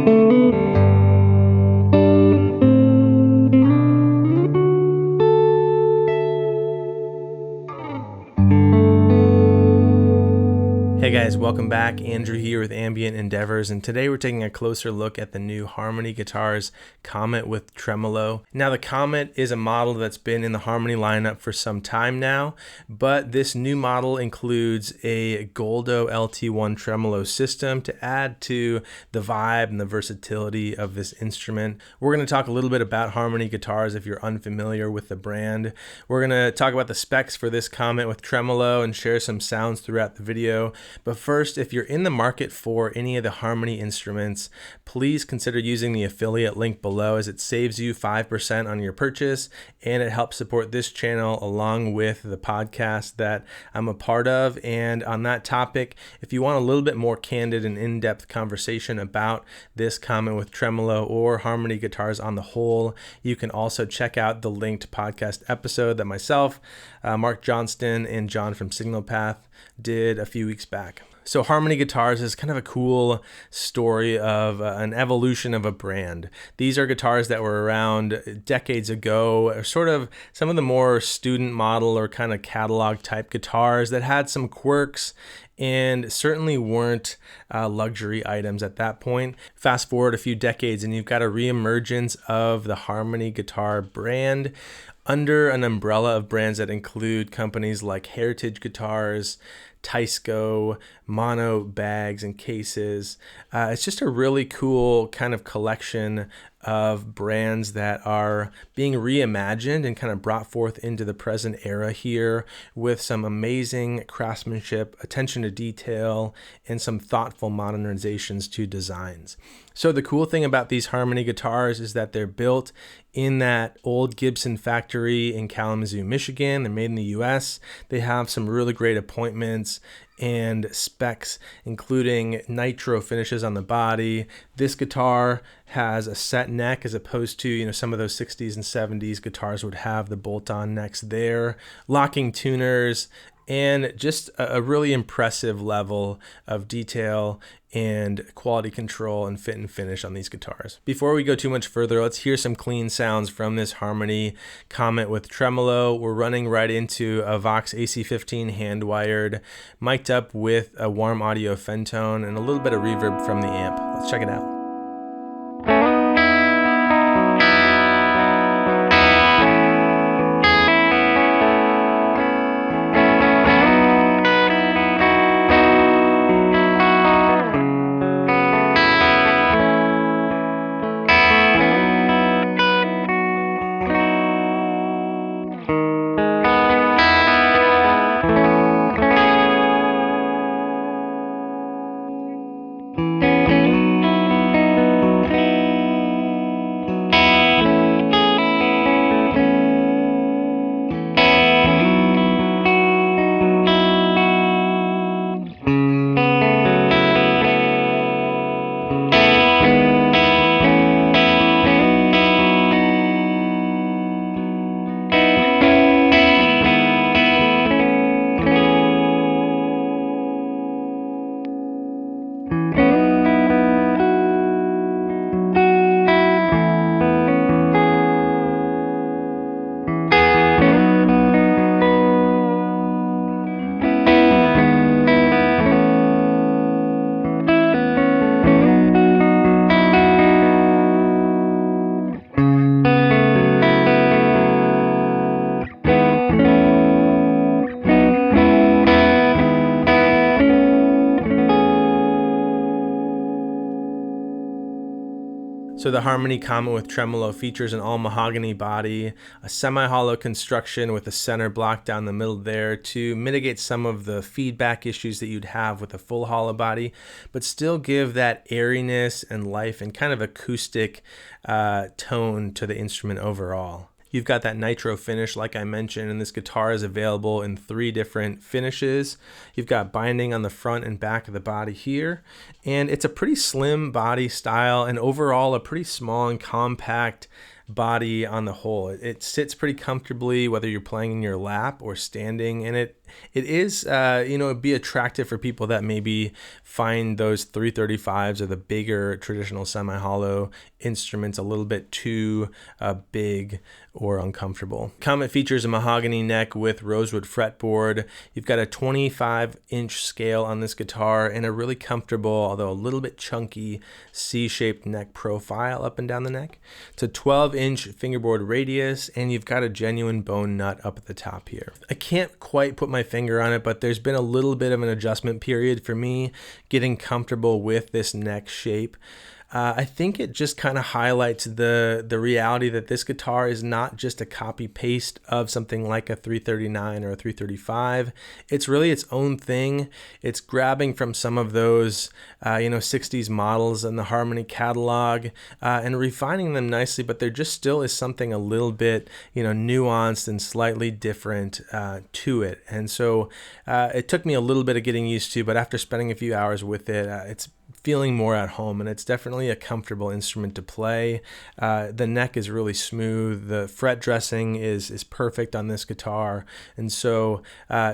Hey guys, welcome back. Andrew here with Ambient Endeavors, and today we're taking a closer look at the new Harmony Guitars Comet with Tremolo. Now the Comet is a model that's been in the Harmony lineup for some time now, but this new model includes a Goldo LT1 Tremolo system to add to the vibe and the versatility of this instrument. We're going to talk a little bit about Harmony Guitars if you're unfamiliar with the brand. We're going to talk about the specs for this Comet with Tremolo and share some sounds throughout the video. But first, if you're in the market for any of the Harmony instruments, please consider using the affiliate link below, as it saves you 5% on your purchase and it helps support this channel along with the podcast that I'm a part of. And on that topic, if you want a little bit more candid and in-depth conversation about this Comet with Tremolo or Harmony guitars on the whole, you can also check out the linked podcast episode that myself, Mark Johnston, and John from Signal Path did a few weeks back. So Harmony Guitars is kind of a cool story of an evolution of a brand. These are guitars that were around decades ago, sort of some of the more student model or kind of catalog type guitars that had some quirks and certainly weren't luxury items at that point. Fast forward a few decades and you've got a reemergence of the Harmony guitar brand under an umbrella of brands that include companies like Heritage Guitars, Teisco, Mono bags and cases. It's just a really cool kind of collection of brands that are being reimagined and kind of brought forth into the present era here with some amazing craftsmanship, attention to detail, and some thoughtful modernizations to designs. So the cool thing about these Harmony guitars is that they're built in that old Gibson factory in Kalamazoo, Michigan. They're made in the US. They have some really great appointments and specs, including nitro finishes on the body. This guitar has a set neck as opposed to, some of those 60s and 70s guitars would have the bolt-on necks there. Locking tuners, and just a really impressive level of detail and quality control and fit and finish on these guitars. Before we go too much further, let's hear some clean sounds from this Harmony Comet with Tremolo. We're running right into a Vox AC15 hand-wired, mic'd up with a warm audio Fentone and a little bit of reverb from the amp. Let's check it out. So the Harmony Comet with Tremolo features an all mahogany body, a semi-hollow construction with a center block down the middle there to mitigate some of the feedback issues that you'd have with a full hollow body, but still give that airiness and life and kind of acoustic tone to the instrument overall. You've got that nitro finish, like I mentioned, and this guitar is available in 3 different finishes. You've got binding on the front and back of the body here, and it's a pretty slim body style and overall a pretty small and compact body on the whole. It sits pretty comfortably whether you're playing in your lap or standing, and it it is, it'd be attractive for people that maybe find those 335s or the bigger traditional semi-hollow instruments a little bit too big or uncomfortable. Comet features a mahogany neck with rosewood fretboard. You've got a 25-inch scale on this guitar and a really comfortable, although a little bit chunky, C-shaped neck profile up and down the neck. It's a 12-inch fingerboard radius, and you've got a genuine bone nut up at the top here. I can't quite put my finger on it, but there's been a little bit of an adjustment period for me getting comfortable with this neck shape. I think it just kind of highlights the reality that this guitar is not just a copy paste of something like a 339 or a 335. It's really its own thing. It's grabbing from some of those 60s models in the Harmony catalog and refining them nicely, but there just still is something a little bit nuanced and slightly different to it. And so it took me a little bit of getting used to, but after spending a few hours with it, it's feeling more at home, and it's definitely a comfortable instrument to play. The neck is really smooth. The fret dressing is perfect on this guitar, and so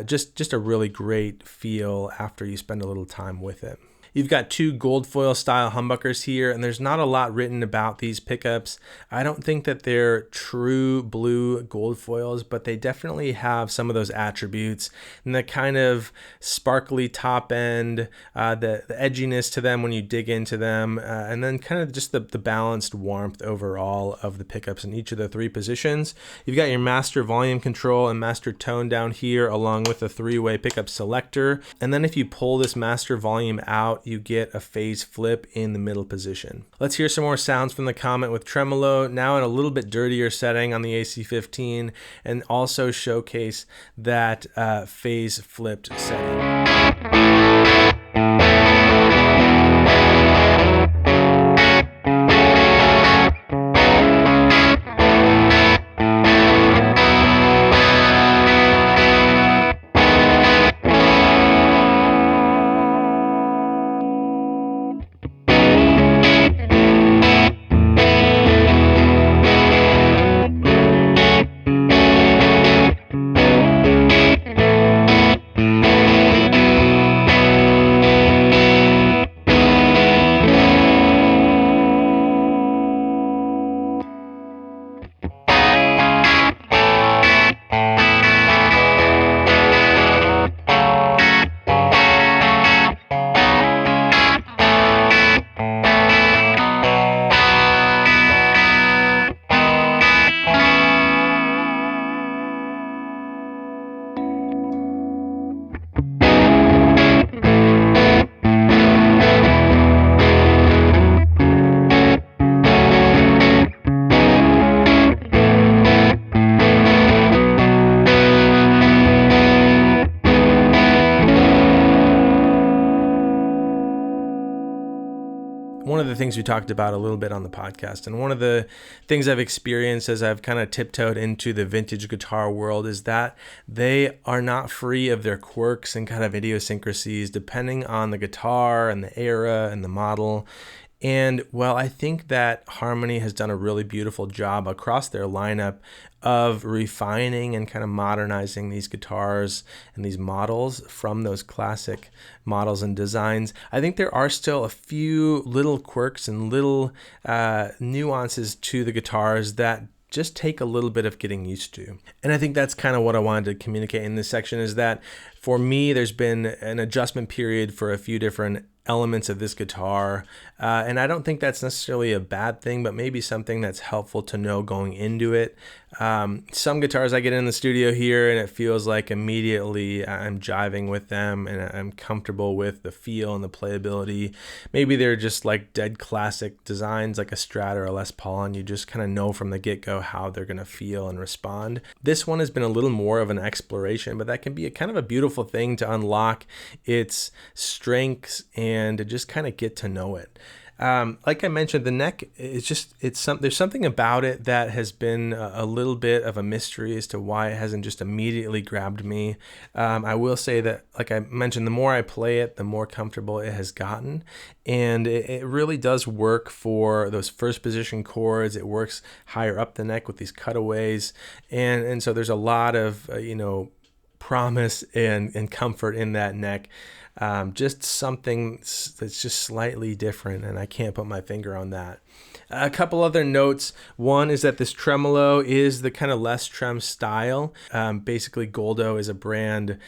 just a really great feel after you spend a little time with it. You've got two gold foil style humbuckers here, and there's not a lot written about these pickups. I don't think that they're true blue gold foils, but they definitely have some of those attributes and the kind of sparkly top end, the edginess to them when you dig into them, and then kind of just the balanced warmth overall of the pickups in each of the three positions. You've got your master volume control and master tone down here, along with a three-way pickup selector. And then if you pull this master volume out, you get a phase flip in the middle position. Let's hear some more sounds from the Comet with tremolo, now in a little bit dirtier setting on the AC15, and also showcase that phase flipped setting. One of the things we talked about a little bit on the podcast, and one of the things I've experienced as I've kind of tiptoed into the vintage guitar world, is that they are not free of their quirks and kind of idiosyncrasies depending on the guitar and the era and the model. And well, I think that Harmony has done a really beautiful job across their lineup of refining and kind of modernizing these guitars and these models from those classic models and designs. I think there are still a few little quirks and little nuances to the guitars that just take a little bit of getting used to. And I think that's kind of what I wanted to communicate in this section, is that for me, there's been an adjustment period for a few different elements of this guitar, and I don't think that's necessarily a bad thing, but maybe something that's helpful to know going into it. Some guitars I get in the studio here and it feels like immediately I'm jiving with them and I'm comfortable with the feel and the playability. Maybe they're just like dead classic designs like a Strat or a Les Paul, and you just kind of know from the get-go how they're going to feel and respond. This one has been a little more of an exploration, but that can be a kind of a beautiful thing to unlock its strengths and to just kind of get to know it. Like I mentioned, the neck is just, there's something about it that has been a little bit of a mystery as to why it hasn't just immediately grabbed me. I will say that, like I mentioned, the more I play it, the more comfortable it has gotten. And it really does work for those first position chords. It works higher up the neck with these cutaways. And so there's a lot of, promise and comfort in that neck. Just something that's just slightly different, and I can't put my finger on that. A couple other notes. One is that this tremolo is the kind of less trem style. Basically, Goldo is a brand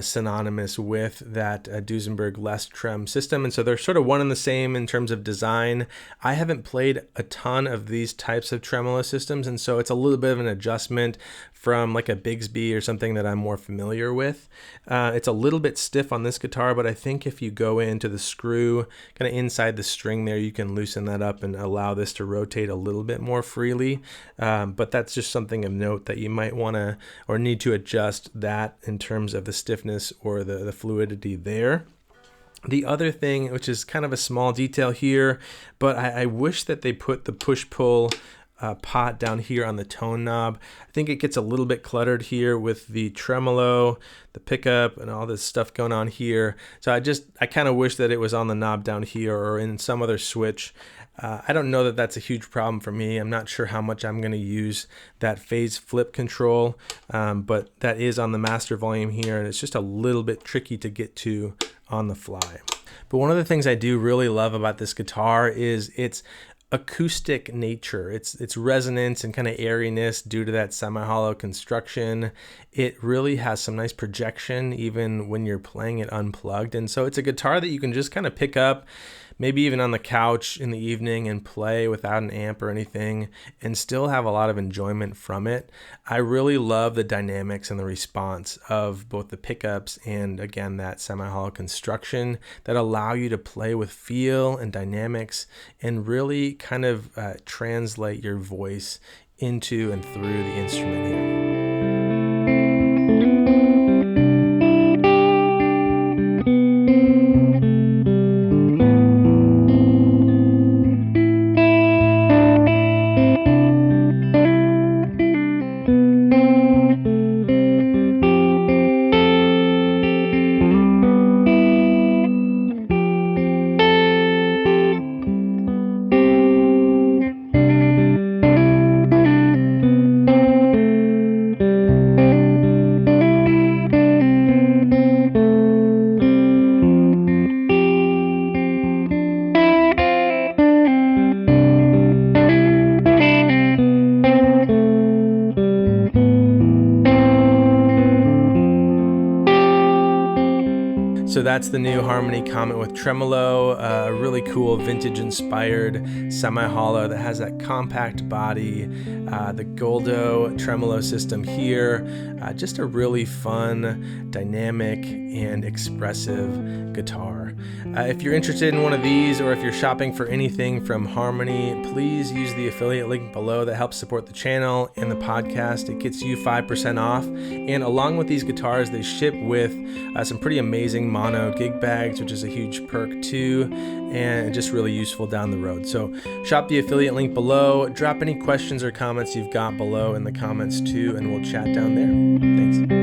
synonymous with that Duesenberg less trem system, and so they're sort of one and the same in terms of design. I haven't played a ton of these types of tremolo systems, and so it's a little bit of an adjustment from like a Bigsby or something that I'm more familiar with. It's a little bit stiff on this guitar, but I think if you go into the screw kind of inside the string there, you can loosen that up and allow this to rotate a little bit more freely. But that's just something of note that you might want to or need to adjust that in terms of the stiffness or the fluidity there. The other thing, which is kind of a small detail here, but I wish that they put the push-pull pot down here on the tone knob. I think it gets a little bit cluttered here with the tremolo, the pickup, and all this stuff going on here. So I kind of wish that it was on the knob down here or in some other switch. I don't know that that's a huge problem for me. I'm not sure how much I'm going to use that phase flip control, but that is on the master volume here, and it's just a little bit tricky to get to on the fly. But one of the things I do really love about this guitar is its acoustic nature, its resonance and kind of airiness due to that semi-hollow construction. It really has some nice projection even when you're playing it unplugged, and so it's a guitar that you can just kind of pick up maybe even on the couch in the evening and play without an amp or anything and still have a lot of enjoyment from it. I really love the dynamics and the response of both the pickups and, again, that semi-hollow construction that allow you to play with feel and dynamics and really kind of translate your voice into and through the instrument here. So that's the new Harmony Comet with Tremolo, a really cool vintage-inspired semi-hollow that has that compact body, the Goldo tremolo system here, just a really fun, dynamic, and expressive guitar. If you're interested in one of these, or if you're shopping for anything from Harmony, please use the affiliate link below that helps support the channel and the podcast. It gets you 5% off, and along with these guitars, they ship with some pretty amazing mono gig bags, which is a huge perk too, and just really useful down the road. So shop the affiliate link below, drop any questions or comments you've got below in the comments too, and we'll chat down there. Thanks.